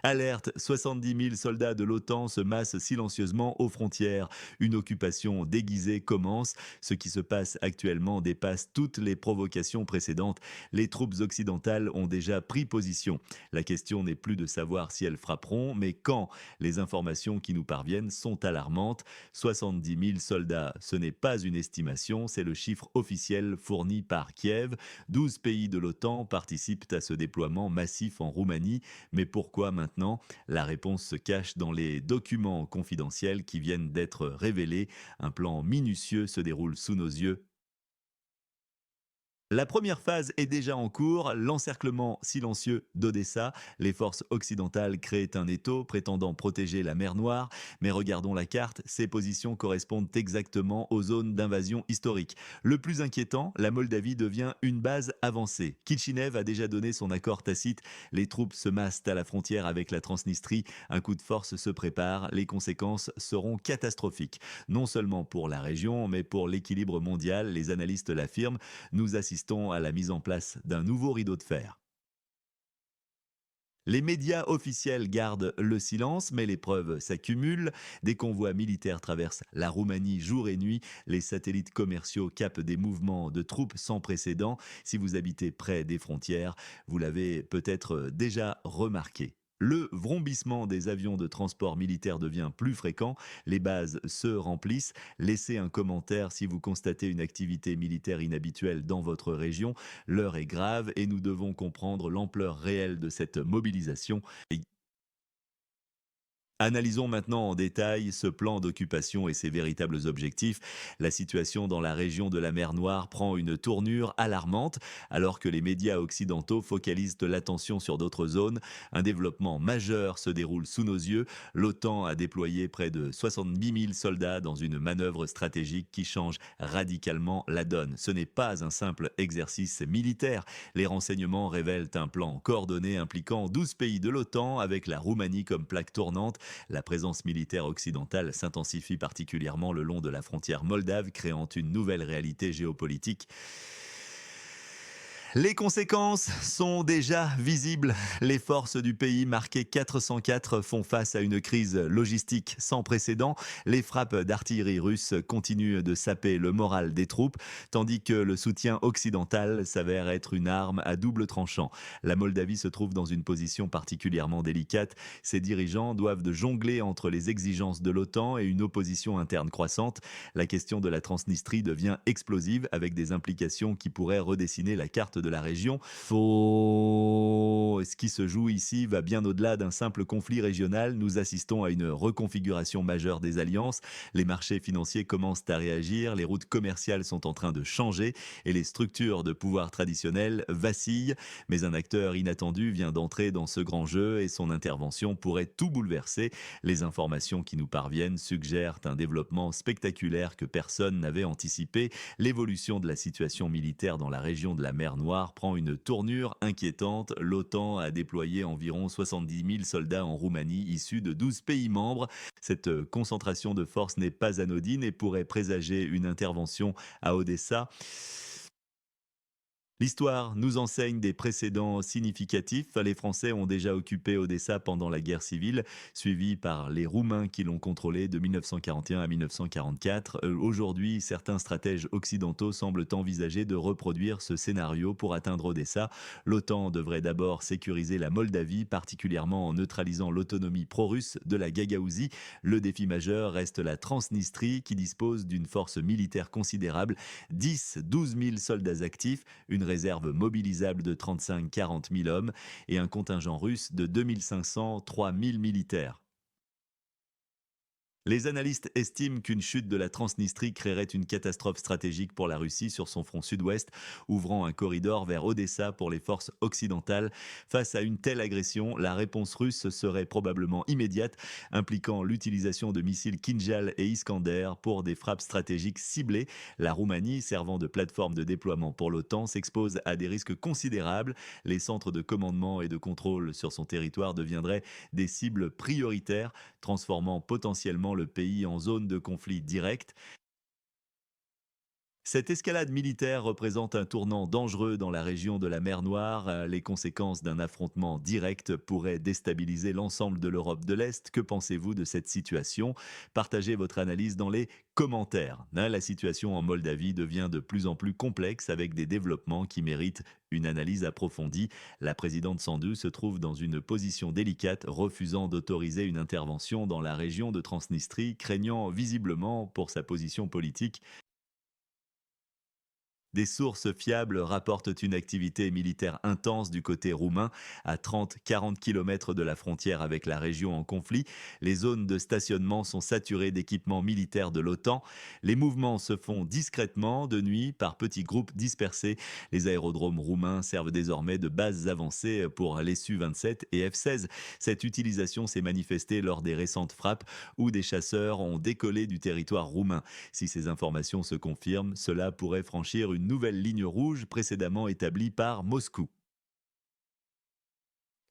Alerte, 70 000 soldats de l'OTAN se massent silencieusement aux frontières. Une occupation déguisée commence. Ce qui se passe actuellement dépasse toutes les provocations précédentes. Les troupes occidentales ont déjà pris position. La question n'est plus de savoir si elles frapperont, mais quand. Les informations qui nous parviennent sont alarmantes. 70 000 soldats, ce n'est pas une estimation, c'est le chiffre officiel fourni par Kiev. 12 pays de l'OTAN participent à ce déploiement massif en Roumanie. Mais pourquoi maintenant? La réponse se cache dans les documents confidentiels qui viennent d'être révélés. Un plan minutieux se déroule sous nos yeux. La première phase est déjà en cours, l'encerclement silencieux d'Odessa. Les forces occidentales créent un étau prétendant protéger la mer Noire, mais regardons la carte, ces positions correspondent exactement aux zones d'invasion historiques. Le plus inquiétant, la Moldavie devient une base avancée. Kitchinev a déjà donné son accord tacite, les troupes se massent à la frontière avec la Transnistrie, un coup de force se prépare, les conséquences seront catastrophiques. Non seulement pour la région, mais pour l'équilibre mondial, les analystes l'affirment, nous assistons à la mise en place d'un nouveau rideau de fer. Les médias officiels gardent le silence, mais les preuves s'accumulent. Des convois militaires traversent la Roumanie jour et nuit. Les satellites commerciaux captent des mouvements de troupes sans précédent. Si vous habitez près des frontières, vous l'avez peut-être déjà remarqué. Le vrombissement des avions de transport militaire devient plus fréquent, les bases se remplissent. Laissez un commentaire si vous constatez une activité militaire inhabituelle dans votre région. L'heure est grave et nous devons comprendre l'ampleur réelle de cette mobilisation. Analysons maintenant en détail ce plan d'occupation et ses véritables objectifs. La situation dans la région de la mer Noire prend une tournure alarmante alors que les médias occidentaux focalisent l'attention sur d'autres zones. Un développement majeur se déroule sous nos yeux. L'OTAN a déployé près de 70 000 soldats dans une manœuvre stratégique qui change radicalement la donne. Ce n'est pas un simple exercice militaire. Les renseignements révèlent un plan coordonné impliquant 12 pays de l'OTAN avec la Roumanie comme plaque tournante. La présence militaire occidentale s'intensifie particulièrement le long de la frontière moldave, créant une nouvelle réalité géopolitique. Les conséquences sont déjà visibles. Les forces du pays marqué 404 font face à une crise logistique sans précédent. Les frappes d'artillerie russe continuent de saper le moral des troupes, tandis que le soutien occidental s'avère être une arme à double tranchant. La Moldavie se trouve dans une position particulièrement délicate. Ses dirigeants doivent de jongler entre les exigences de l'OTAN et une opposition interne croissante. La question de la Transnistrie devient explosive avec des implications qui pourraient redessiner la carte de la région. Ce qui se joue ici va bien au-delà d'un simple conflit régional. Nous assistons à une reconfiguration majeure des alliances. Les marchés financiers commencent à réagir, les routes commerciales sont en train de changer et les structures de pouvoir traditionnelles vacillent. Mais un acteur inattendu vient d'entrer dans ce grand jeu et son intervention pourrait tout bouleverser. Les informations qui nous parviennent suggèrent un développement spectaculaire que personne n'avait anticipé. L'évolution de la situation militaire dans la région de la mer Noire prend une tournure inquiétante. L'OTAN a déployé environ 70 000 soldats en Roumanie, issus de 12 pays membres. Cette concentration de forces n'est pas anodine et pourrait présager une intervention à Odessa. L'histoire nous enseigne des précédents significatifs. Les Français ont déjà occupé Odessa pendant la guerre civile, suivi par les Roumains qui l'ont contrôlé de 1941 à 1944. Aujourd'hui, certains stratèges occidentaux semblent envisager de reproduire ce scénario pour atteindre Odessa. L'OTAN devrait d'abord sécuriser la Moldavie, particulièrement en neutralisant l'autonomie pro-russe de la Gagaouzie. Le défi majeur reste la Transnistrie, qui dispose d'une force militaire considérable, 10-12 000 soldats actifs, une réserve mobilisable de 35-40 000 hommes et un contingent russe de 2 500-3 000 militaires. Les analystes estiment qu'une chute de la Transnistrie créerait une catastrophe stratégique pour la Russie sur son front sud-ouest, ouvrant un corridor vers Odessa pour les forces occidentales. Face à une telle agression, la réponse russe serait probablement immédiate, impliquant l'utilisation de missiles Kinjal et Iskander pour des frappes stratégiques ciblées. La Roumanie, servant de plateforme de déploiement pour l'OTAN, s'expose à des risques considérables. Les centres de commandement et de contrôle sur son territoire deviendraient des cibles prioritaires, transformant potentiellement le pays en zone de conflit direct. Cette escalade militaire représente un tournant dangereux dans la région de la mer Noire. Les conséquences d'un affrontement direct pourraient déstabiliser l'ensemble de l'Europe de l'Est. Que pensez-vous de cette situation? Partagez votre analyse dans les commentaires. La situation en Moldavie devient de plus en plus complexe avec des développements qui méritent une analyse approfondie. La présidente Sandu se trouve dans une position délicate, refusant d'autoriser une intervention dans la région de Transnistrie, craignant visiblement pour sa position politique. Des sources fiables rapportent une activité militaire intense du côté roumain, à 30-40 km de la frontière avec la région en conflit. Les zones de stationnement sont saturées d'équipements militaires de l'OTAN. Les mouvements se font discrètement, de nuit, par petits groupes dispersés. Les aérodromes roumains servent désormais de bases avancées pour les Su-27 et F-16. Cette utilisation s'est manifestée lors des récentes frappes où des chasseurs ont décollé du territoire roumain. Si ces informations se confirment, cela pourrait franchir une nouvelle ligne rouge précédemment établie par Moscou.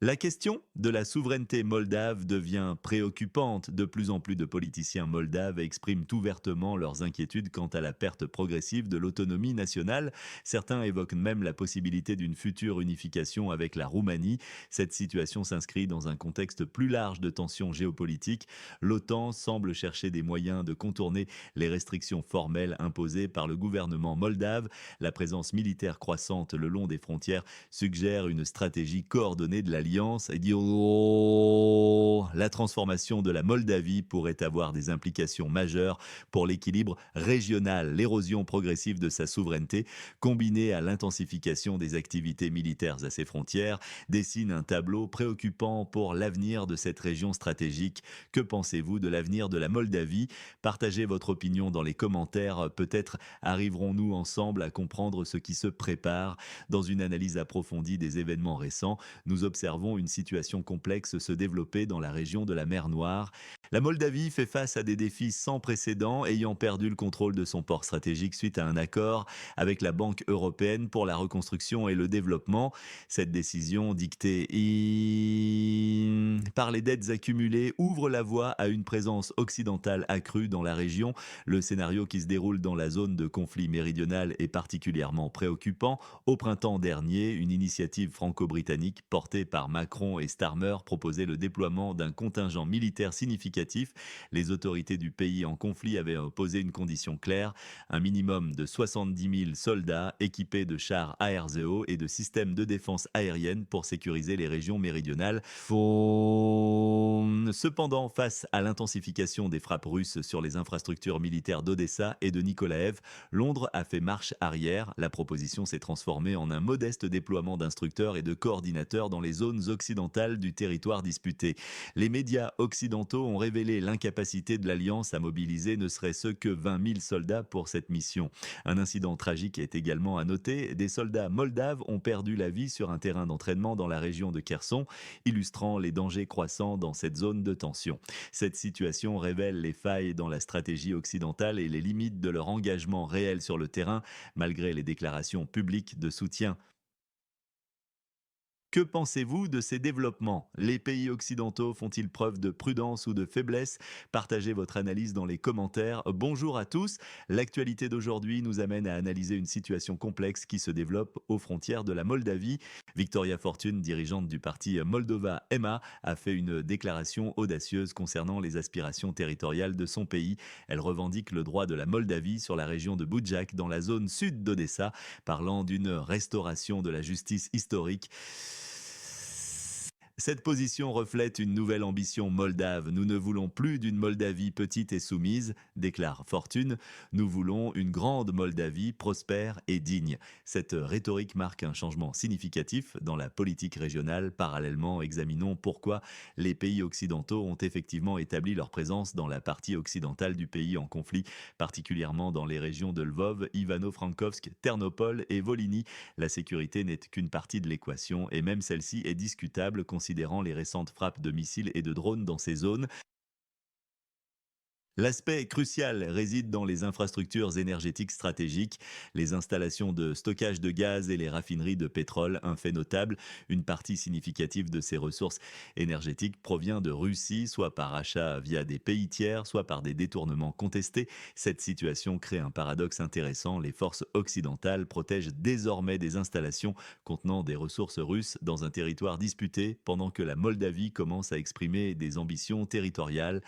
La question de la souveraineté moldave devient préoccupante. De plus en plus de politiciens moldaves expriment ouvertement leurs inquiétudes quant à la perte progressive de l'autonomie nationale. Certains évoquent même la possibilité d'une future unification avec la Roumanie. Cette situation s'inscrit dans un contexte plus large de tensions géopolitiques. L'OTAN semble chercher des moyens de contourner les restrictions formelles imposées par le gouvernement moldave. La présence militaire croissante le long des frontières suggère une stratégie coordonnée de l'Alliance et dit oh, la transformation de la Moldavie pourrait avoir des implications majeures pour l'équilibre régional. L'érosion progressive de sa souveraineté, combinée à l'intensification des activités militaires à ses frontières, dessine un tableau préoccupant pour l'avenir de cette région stratégique. Que pensez-vous de l'avenir de la Moldavie? Partagez votre opinion dans les commentaires. Peut-être arriverons-nous ensemble à comprendre ce qui se prépare. Dans une analyse approfondie des événements récents, nous observons une situation complexe se développer dans la région de la mer Noire. La Moldavie fait face à des défis sans précédent, ayant perdu le contrôle de son port stratégique suite à un accord avec la Banque européenne pour la reconstruction et le développement. Cette décision, dictée par les dettes accumulées, ouvre la voie à une présence occidentale accrue dans la région. Le scénario qui se déroule dans la zone de conflit méridionale est particulièrement préoccupant. Au printemps dernier, une initiative franco-britannique portée par Macron et Starmer proposait le déploiement d'un contingent militaire significatif. Les autorités du pays en conflit avaient posé une condition claire, un minimum de 70 000 soldats équipés de chars ARZO et de systèmes de défense aérienne pour sécuriser les régions méridionales. Cependant, face à l'intensification des frappes russes sur les infrastructures militaires d'Odessa et de Nikolaev, Londres a fait marche arrière. La proposition s'est transformée en un modeste déploiement d'instructeurs et de coordinateurs dans les zones occidentales du territoire disputé. Les médias occidentaux ont révélé l'incapacité de l'Alliance à mobiliser ne serait-ce que 20 000 soldats pour cette mission. Un incident tragique est également à noter. Des soldats moldaves ont perdu la vie sur un terrain d'entraînement dans la région de Kherson, illustrant les dangers croissants dans cette zone de tension. Cette situation révèle les failles dans la stratégie occidentale et les limites de leur engagement réel sur le terrain, malgré les déclarations publiques de soutien. Que pensez-vous de ces développements? Les pays occidentaux font-ils preuve de prudence ou de faiblesse? Partagez votre analyse dans les commentaires. Bonjour à tous. L'actualité d'aujourd'hui nous amène à analyser une situation complexe qui se développe aux frontières de la Moldavie. Victoria Fortune, dirigeante du parti Moldova MA, a fait une déclaration audacieuse concernant les aspirations territoriales de son pays. Elle revendique le droit de la Moldavie sur la région de Budjak dans la zone sud d'Odessa, parlant d'une restauration de la justice historique. Cette position reflète une nouvelle ambition moldave. Nous ne voulons plus d'une Moldavie petite et soumise, déclare Fortune. Nous voulons une grande Moldavie prospère et digne. Cette rhétorique marque un changement significatif dans la politique régionale. Parallèlement, examinons pourquoi les pays occidentaux ont effectivement établi leur présence dans la partie occidentale du pays en conflit, particulièrement dans les régions de Lvov, Ivano-Frankovsk, Ternopol et Volhynie. La sécurité n'est qu'une partie de l'équation et même celle-ci est discutable considérant les récentes frappes de missiles et de drones dans ces zones. L'aspect crucial réside dans les infrastructures énergétiques stratégiques, les installations de stockage de gaz et les raffineries de pétrole. Un fait notable, une partie significative de ces ressources énergétiques provient de Russie, soit par achat via des pays tiers, soit par des détournements contestés. Cette situation crée un paradoxe intéressant. Les forces occidentales protègent désormais des installations contenant des ressources russes dans un territoire disputé, pendant que la Moldavie commence à exprimer des ambitions territoriales.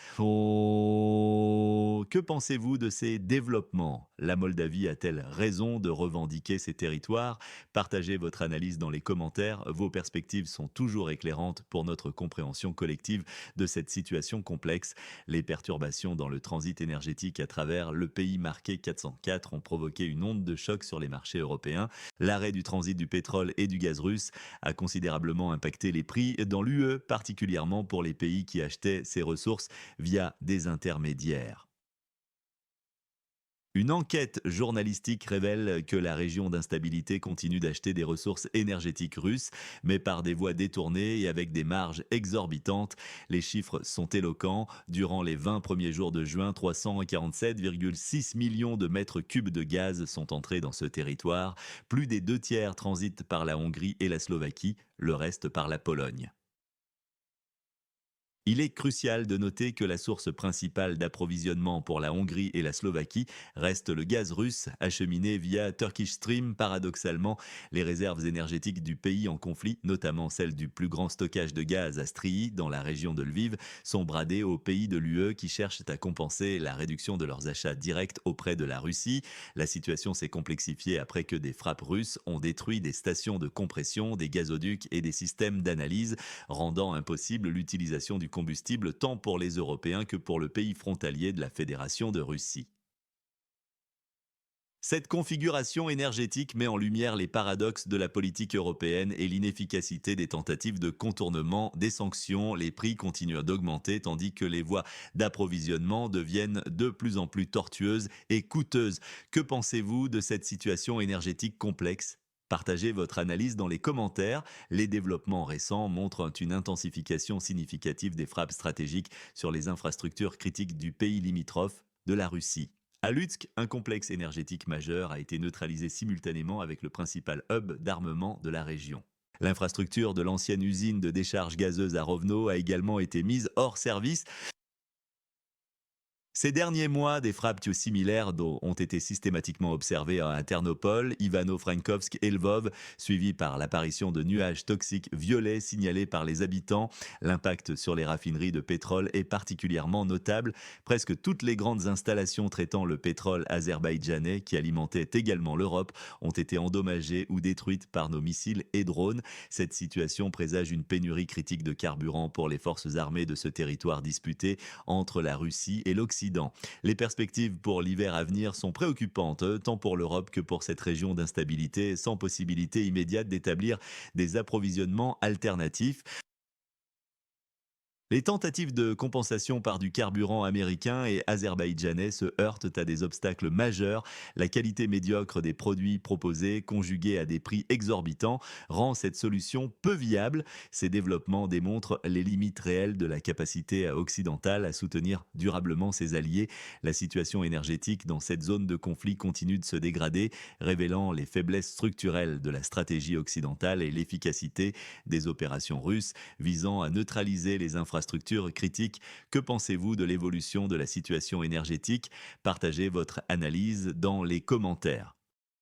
Que pensez-vous de ces développements? La Moldavie a-t-elle raison de revendiquer ces territoires? Partagez votre analyse dans les commentaires. Vos perspectives sont toujours éclairantes pour notre compréhension collective de cette situation complexe. Les perturbations dans le transit énergétique à travers le pays marqué 404 ont provoqué une onde de choc sur les marchés européens. L'arrêt du transit du pétrole et du gaz russe a considérablement impacté les prix dans l'UE, particulièrement pour les pays qui achetaient ces ressources via des intermédiaires. Une enquête journalistique révèle que la région d'instabilité continue d'acheter des ressources énergétiques russes, mais par des voies détournées et avec des marges exorbitantes. Les chiffres sont éloquents. Durant les 20 premiers jours de juin, 347,6 millions de mètres cubes de gaz sont entrés dans ce territoire. Plus des deux tiers transitent par la Hongrie et la Slovaquie, le reste par la Pologne. Il est crucial de noter que la source principale d'approvisionnement pour la Hongrie et la Slovaquie reste le gaz russe acheminé via Turkish Stream. Paradoxalement, les réserves énergétiques du pays en conflit, notamment celles du plus grand stockage de gaz à Stryï dans la région de Lviv, sont bradées aux pays de l'UE qui cherchent à compenser la réduction de leurs achats directs auprès de la Russie. La situation s'est complexifiée après que des frappes russes ont détruit des stations de compression, des gazoducs et des systèmes d'analyse, rendant impossible l'utilisation du combustible tant pour les Européens que pour le pays frontalier de la Fédération de Russie. Cette configuration énergétique met en lumière les paradoxes de la politique européenne et l'inefficacité des tentatives de contournement des sanctions. Les prix continuent d'augmenter tandis que les voies d'approvisionnement deviennent de plus en plus tortueuses et coûteuses. Que pensez-vous de cette situation énergétique complexe? Partagez votre analyse dans les commentaires. Les développements récents montrent une intensification significative des frappes stratégiques sur les infrastructures critiques du pays limitrophe de la Russie. À Lutsk, un complexe énergétique majeur a été neutralisé simultanément avec le principal hub d'armement de la région. L'infrastructure de l'ancienne usine de décharge gazeuse à Rovno a également été mise hors service. Ces derniers mois, des frappes similaires ont été systématiquement observées à Ternopol, Ivano-Frankovsk et Lvov, suivies par l'apparition de nuages toxiques violets signalés par les habitants. L'impact sur les raffineries de pétrole est particulièrement notable. Presque toutes les grandes installations traitant le pétrole azerbaïdjanais, qui alimentaient également l'Europe, ont été endommagées ou détruites par nos missiles et drones. Cette situation présage une pénurie critique de carburant pour les forces armées de ce territoire disputé entre la Russie et l'Occident. Les perspectives pour l'hiver à venir sont préoccupantes, tant pour l'Europe que pour cette région d'instabilité, sans possibilité immédiate d'établir des approvisionnements alternatifs. Les tentatives de compensation par du carburant américain et azerbaïdjanais se heurtent à des obstacles majeurs. La qualité médiocre des produits proposés, conjuguée à des prix exorbitants, rend cette solution peu viable. Ces développements démontrent les limites réelles de la capacité occidentale à soutenir durablement ses alliés. La situation énergétique dans cette zone de conflit continue de se dégrader, révélant les faiblesses structurelles de la stratégie occidentale et l'efficacité des opérations russes visant à neutraliser les infrastructures critiques. Que pensez-vous de l'évolution de la situation énergétique? Partagez votre analyse dans les commentaires.